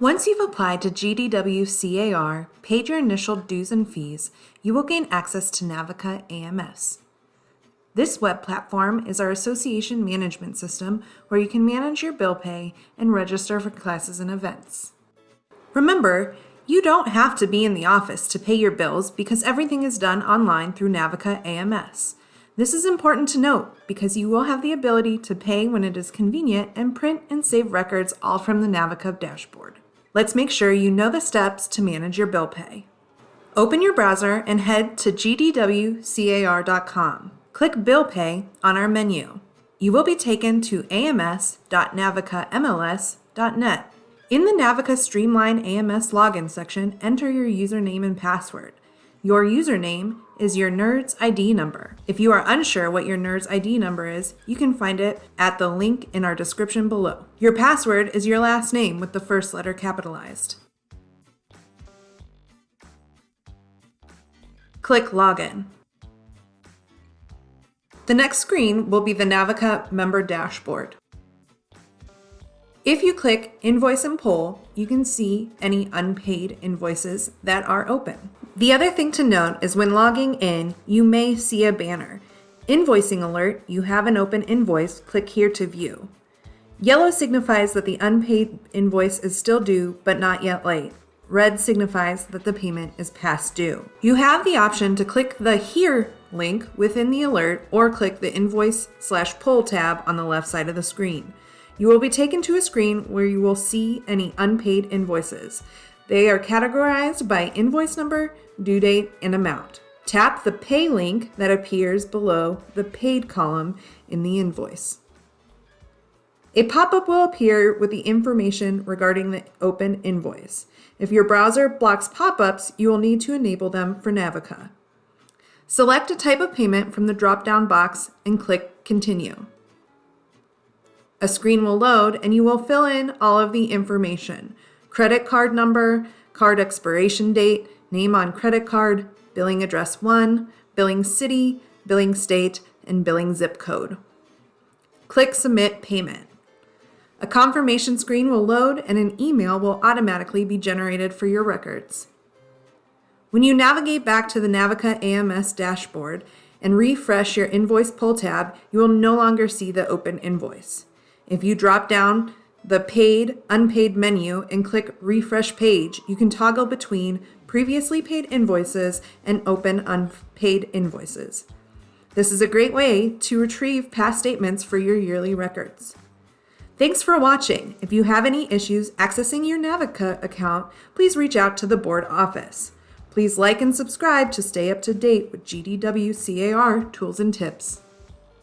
Once you've applied to GDWCAR, paid your initial dues and fees, you will gain access to Navica AMS. This web platform is our association management system where you can manage your bill pay and register for classes and events. Remember, you don't have to be in the office to pay your bills because everything is done online through Navica AMS. This is important to note because you will have the ability to pay when it is convenient and print and save records all from the Navica dashboard. Let's make sure you know the steps to manage your bill pay. Open your browser and head to GDWCAR.com. Click Bill Pay on our menu. You will be taken to ams.navicamls.net. In the Navica Streamline AMS login section, enter your username and password. Your username is your NERDS ID number. If you are unsure what your NERDS ID number is, you can find it at the link in our description below. Your password is your last name with the first letter capitalized. Click Login. The next screen will be the Navica member dashboard. If you click Invoice and Pull, you can see any unpaid invoices that are open. The other thing to note is when logging in, you may see a banner. Invoicing alert, you have an open invoice, click here to view. Yellow signifies that the unpaid invoice is still due but not yet late. Red signifies that the payment is past due. You have the option to click the Here link within the alert or click the Invoice/Pull tab on the left side of the screen. You will be taken to a screen where you will see any unpaid invoices. They are categorized by invoice number, due date, and amount. Tap the Pay link that appears below the Paid column in the invoice. A pop-up will appear with the information regarding the open invoice. If your browser blocks pop-ups, you will need to enable them for Navica. Select a type of payment from the drop-down box and click Continue. A screen will load and you will fill in all of the information: credit card number, card expiration date, name on credit card, billing address 1, billing city, billing state, and billing zip code. Click Submit Payment. A confirmation screen will load and an email will automatically be generated for your records. When you navigate back to the Navica AMS dashboard and refresh your Invoice Pull tab, you will no longer see the open invoice. If you drop down the Paid, Unpaid menu and click Refresh Page, you can toggle between previously paid invoices and open unpaid invoices. This is a great way to retrieve past statements for your yearly records. Thanks for watching. If you have any issues accessing your Navica account, please reach out to the board office. Please like and subscribe to stay up to date with GDWCAR tools and tips.